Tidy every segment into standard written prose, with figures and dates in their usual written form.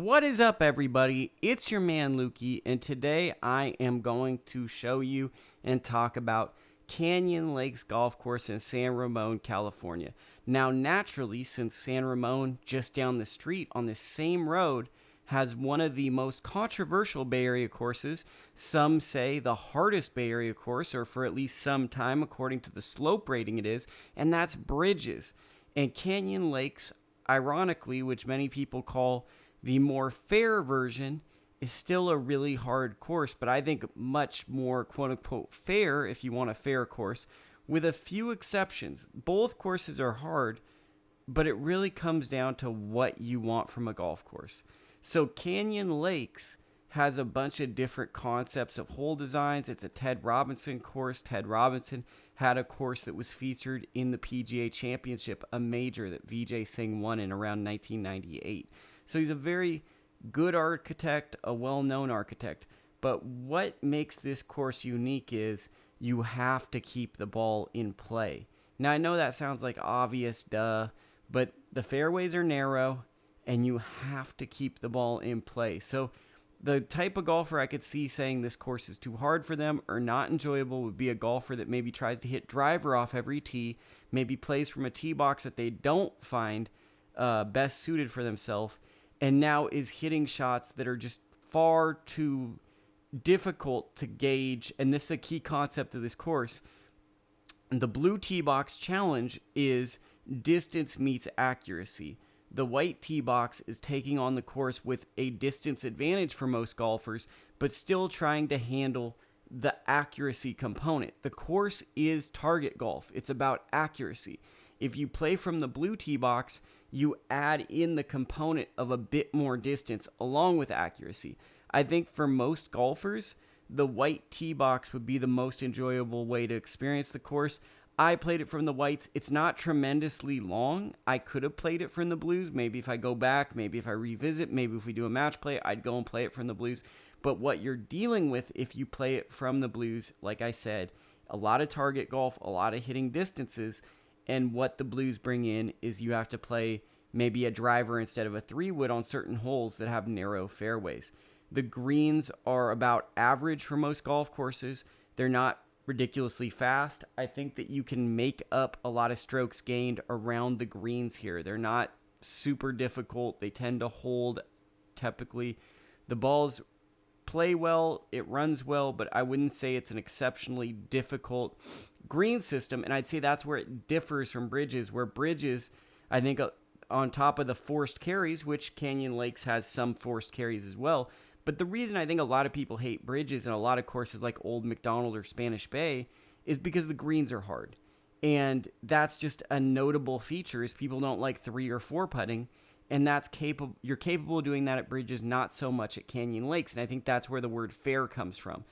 What is up, everybody? It's your man, Lukie, and today I am going to show you and talk about Canyon Lakes Golf Course in San Ramon, California. Now, naturally, since San Ramon, just down the street on this same road, has one of the most controversial Bay Area courses, some say the hardest Bay Area course, or for at least some time, according to the slope rating it is, and that's Bridges. And Canyon Lakes, ironically, which many people call the more fair version, is still a really hard course, but I think much more quote-unquote fair, if you want a fair course, with a few exceptions. Both courses are hard, but it really comes down to what you want from a golf course. So Canyon Lakes has a bunch of different concepts of hole designs. It's a Ted Robinson course. Ted Robinson had a course that was featured in the PGA Championship, a major that Vijay Singh won in around 1998. So he's a very good architect, a well-known architect. But what makes this course unique is you have to keep the ball in play. Now, I know that sounds like obvious, duh, but the fairways are narrow, and you have to keep the ball in play. So the type of golfer I could see saying this course is too hard for them or not enjoyable would be a golfer that maybe tries to hit driver off every tee, maybe plays from a tee box that they don't find best suited for themselves, and now is hitting shots that are just far too difficult to gauge. And this is a key concept of this course. The blue tee box challenge is distance meets accuracy. The white tee box is taking on the course with a distance advantage for most golfers, but still trying to handle the accuracy component. The course is target golf. It's about accuracy. If you play from the blue tee box, you add in the component of a bit more distance along with accuracy. I think for most golfers, the white tee box would be the most enjoyable way to experience the course. I played it from the whites. It's not tremendously long. I could have played it from the blues. Maybe if I go back, maybe if I revisit, maybe if we do a match play, I'd go and play it from the blues. But what you're dealing with if you play it from the blues, like I said, a lot of target golf, a lot of hitting distances. And what the blues bring in is you have to play maybe a driver instead of a 3-wood on certain holes that have narrow fairways. The greens are about average for most golf courses. They're not ridiculously fast. I think that you can make up a lot of strokes gained around the greens here. They're not super difficult. They tend to hold typically. The balls play well, it runs well, but I wouldn't say it's an exceptionally difficult green system. And I'd say that's where it differs from Bridges, where Bridges, I think on top of the forced carries, which Canyon Lakes has some forced carries as well. But the reason I think a lot of people hate Bridges and a lot of courses like Old McDonald or Spanish Bay is because the greens are hard. And that's just a notable feature is people don't like 3 or 4 putting. And that's you're capable of doing that at Bridges, not so much at Canyon Lakes. And I think that's where the word fair comes from.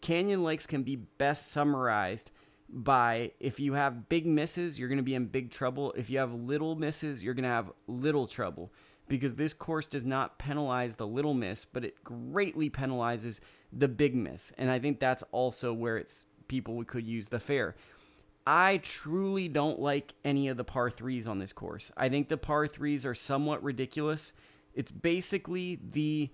Canyon Lakes can be best summarized by if you have big misses, you're going to be in big trouble. If you have little misses, you're going to have little trouble. Because this course does not penalize the little miss, but it greatly penalizes the big miss. And I think that's also where people could use the fair. I truly don't like any of the par 3s on this course. I think the par 3s are somewhat ridiculous. It's basically the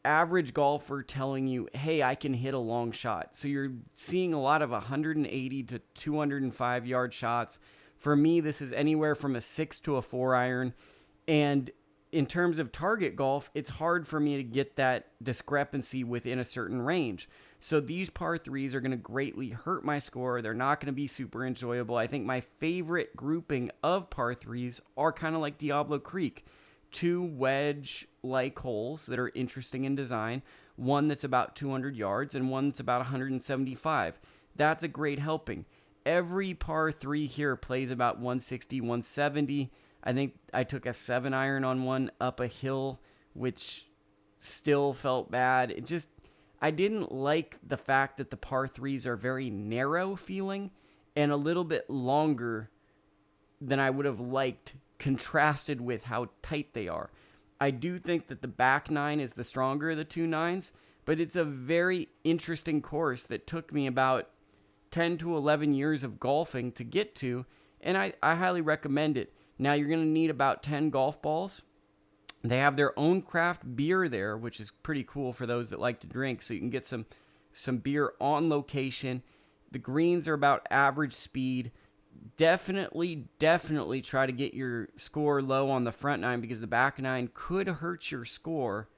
average golfer telling you, hey, I can hit a long shot. So you're seeing a lot of 180 to 205 yard shots. For me, this is anywhere from a 6 to a 4 iron. And in terms of target golf, it's hard for me to get that discrepancy within a certain range. So these par 3s are going to greatly hurt my score. They're not going to be super enjoyable. I think my favorite grouping of par 3s are kind of like Diablo Creek. 2 wedge-like holes that are interesting in design. One that's about 200 yards and one that's about 175. That's a great helping. Every par 3 here plays about 160, 170. I think I took a 7-iron on one up a hill, which still felt bad. I didn't like the fact that the par 3s are very narrow feeling and a little bit longer than I would have liked, contrasted with how tight they are. I do think that the back 9 is the stronger of the 2 9s, but it's a very interesting course that took me about 10 to 11 years of golfing to get to, and I highly recommend it. Now, you're going to need about 10 golf balls. They have their own craft beer there, which is pretty cool for those that like to drink. So you can get some beer on location. The greens are about average speed. Definitely try to get your score low on the front nine because the back nine could hurt your score.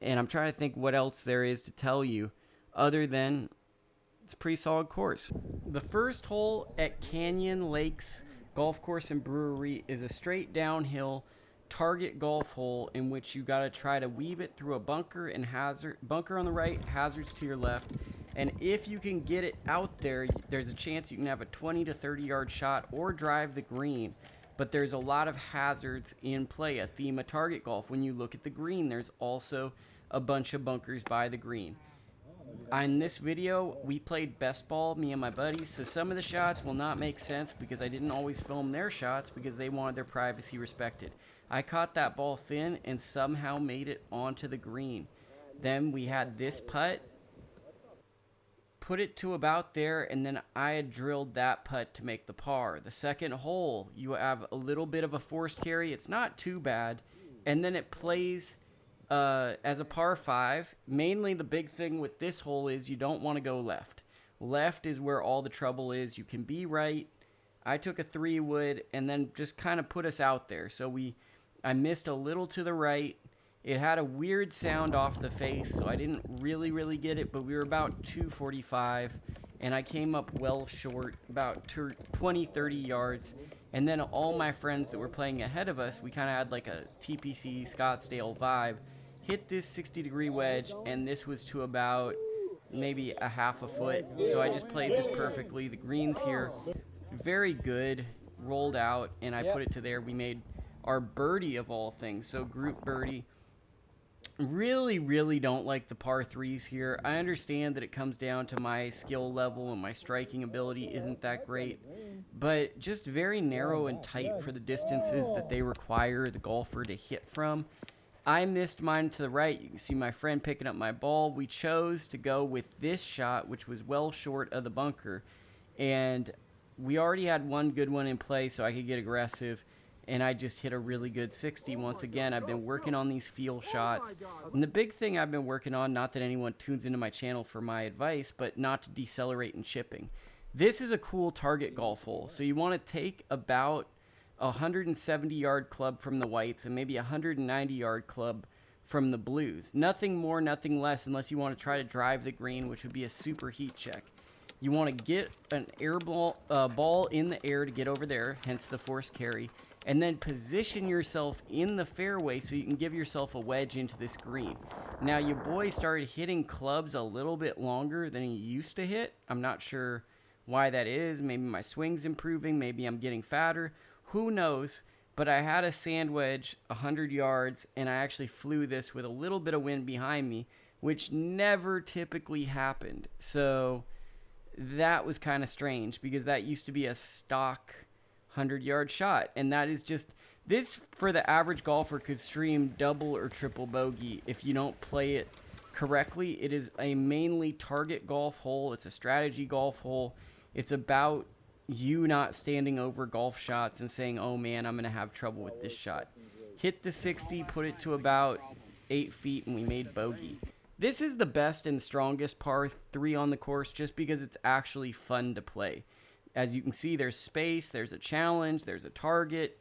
And I'm trying to think what else there is to tell you other than it's a pretty solid course. The first hole at Canyon Lakes Golf Course and Brewery is a straight downhill target golf hole in which you got to try to weave it through a bunker and bunker on the right, hazards to your left. And if you can get it out there, there's a chance you can have a 20 to 30 yard shot or drive the green. But there's a lot of hazards in play, a theme of target golf. When you look at the green, there's also a bunch of bunkers by the green. In this video, we played best ball, me and my buddies, so some of the shots will not make sense because I didn't always film their shots because they wanted their privacy respected. I caught that ball thin and somehow made it onto the green. Then we had this putt, put it to about there, and then I had drilled that putt to make the par. The second hole, you have a little bit of a forced carry. It's not too bad. And then it plays as a par 5. Mainly the big thing with this hole is you don't want to go left. Left is where all the trouble is. You can be right. I took a 3-wood and then just kind of put us out there. So I missed a little to the right. It had a weird sound off the face, so I didn't really get it, but we were about 245, and I came up well short, about 20, 30 yards. And then all my friends that were playing ahead of us, we kind of had like a TPC Scottsdale vibe, hit this 60-degree wedge, and this was to about maybe a half a foot. So I just played this perfectly. The greens here, very good, rolled out, and I put it to there. We made our birdie of all things, so group birdie. Really don't like the par 3s here. I understand that it comes down to my skill level and my striking ability isn't that great, but just very narrow and tight for the distances that they require the golfer to hit from. I missed mine to the right. You can see my friend picking up my ball. We chose to go with this shot, which was well short of the bunker, and we already had one good one in play so I could get aggressive. And I just hit a really good 60. Once again, I've been working on these feel shots. And the big thing I've been working on, not that anyone tunes into my channel for my advice, but not to decelerate in chipping. This is a cool target golf hole. So you want to take about a 170-yard club from the whites and maybe a 190-yard club from the blues. Nothing more, nothing less, unless you want to try to drive the green, which would be a super heat check. You want to get an air ball in the air to get over there, hence the forced carry. And then position yourself in the fairway so you can give yourself a wedge into this green. Now, your boy started hitting clubs a little bit longer than he used to hit. I'm not sure why that is. Maybe my swing's improving. Maybe I'm getting fatter. Who knows? But I had a sand wedge 100 yards, and I actually flew this with a little bit of wind behind me, which never typically happened. So that was kind of strange because that used to be a stock 100-yard shot, and that is just this for the average golfer could stream double or triple bogey if you don't play it correctly. It is a mainly target golf hole. It's a strategy golf hole. It's about you not standing over golf shots and saying, oh man, I'm going to have trouble with this shot. Hit the 60, put it to about 8 feet, and we made bogey. This is the best and strongest par 3 on the course just because it's actually fun to play. As you can see, there's space, there's a challenge, there's a target.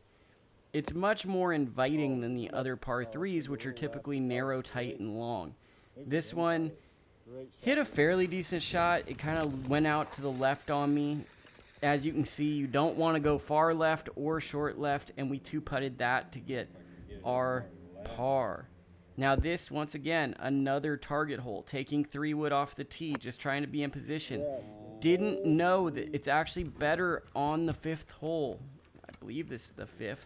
It's much more inviting than the other par 3s, which are typically narrow, tight, and long. This one hit a fairly decent shot. It kind of went out to the left on me. As you can see, you don't want to go far left or short left, and we 2-putted that to get our par. Now this, once again, another target hole. Taking 3-wood off the tee, just trying to be in position. Didn't know that it's actually better on the 5th hole. I believe this is the 5th.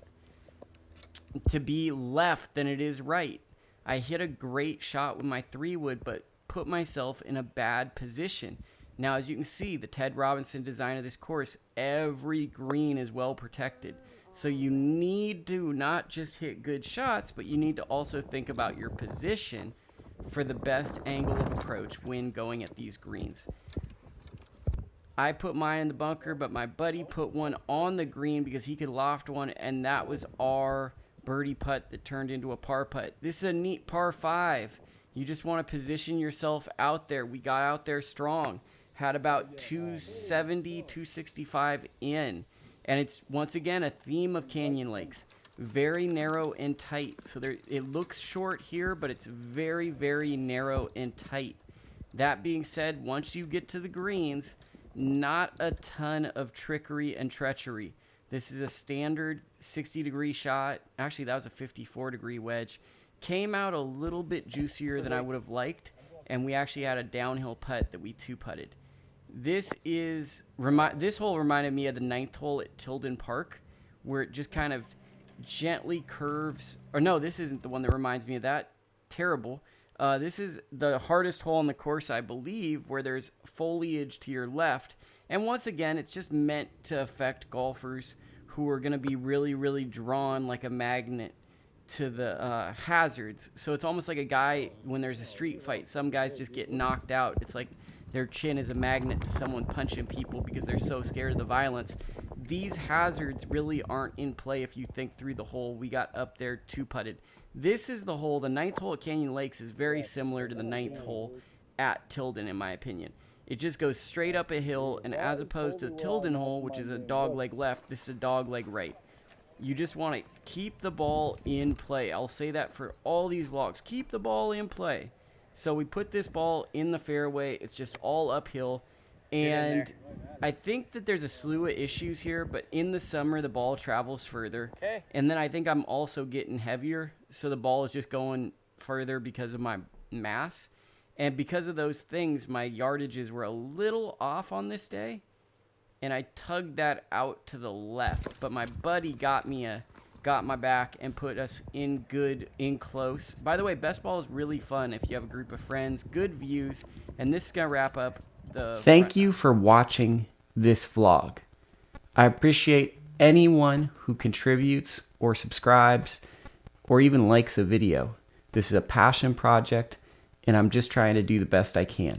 To be left than it is right. I hit a great shot with my 3-wood, but put myself in a bad position. Now, as you can see, the Ted Robinson design of this course, every green is well protected. So you need to not just hit good shots, but you need to also think about your position for the best angle of approach when going at these greens. I put mine in the bunker, but my buddy put one on the green because he could loft one, and that was our birdie putt that turned into a par putt. This is a neat par 5. You just want to position yourself out there. We got out there strong. Had about 270, 265 in. And it's, once again, a theme of Canyon Lakes. Very narrow and tight. So there, it looks short here, but it's very, very narrow and tight. That being said, once you get to the greens, not a ton of trickery and treachery. This is a standard 60-degree shot. Actually, that was a 54-degree wedge. Came out a little bit juicier than I would have liked, and we actually had a downhill putt that we two-putted. This hole reminded me of the 9th hole at Tilden Park, where it just kind of gently curves. Or no, this isn't the one that reminds me of that. Terrible. This is the hardest hole on the course, I believe, where there's foliage to your left. And once again, it's just meant to affect golfers who are going to be really, really drawn like a magnet to the hazards. So it's almost like a guy, when there's a street fight, some guys just get knocked out. It's like their chin is a magnet to someone punching people because they're so scared of the violence. These hazards really aren't in play if you think through the hole. We got up there two-putted. This is the hole. The 9th hole at Canyon Lakes is very similar to the 9th hole at Tilden, in my opinion. It just goes straight up a hill, and as opposed to the Tilden hole, which is a dogleg left, this is a dogleg right. You just want to keep the ball in play. I'll say that for all these vlogs. Keep the ball in play. So we put this ball in the fairway. It's just all uphill. And I think that there's a slew of issues here, but in the summer, the ball travels further. Okay. And then I think I'm also getting heavier, so the ball is just going further because of my mass. And because of those things, my yardages were a little off on this day, and I tugged that out to the left. But my buddy got my back and put us in close. By the way, best ball is really fun if you have a group of friends, good views, and this is going to wrap up the... Thank you for watching this vlog. I appreciate anyone who contributes or subscribes or even likes a video. This is a passion project, and I'm just trying to do the best I can.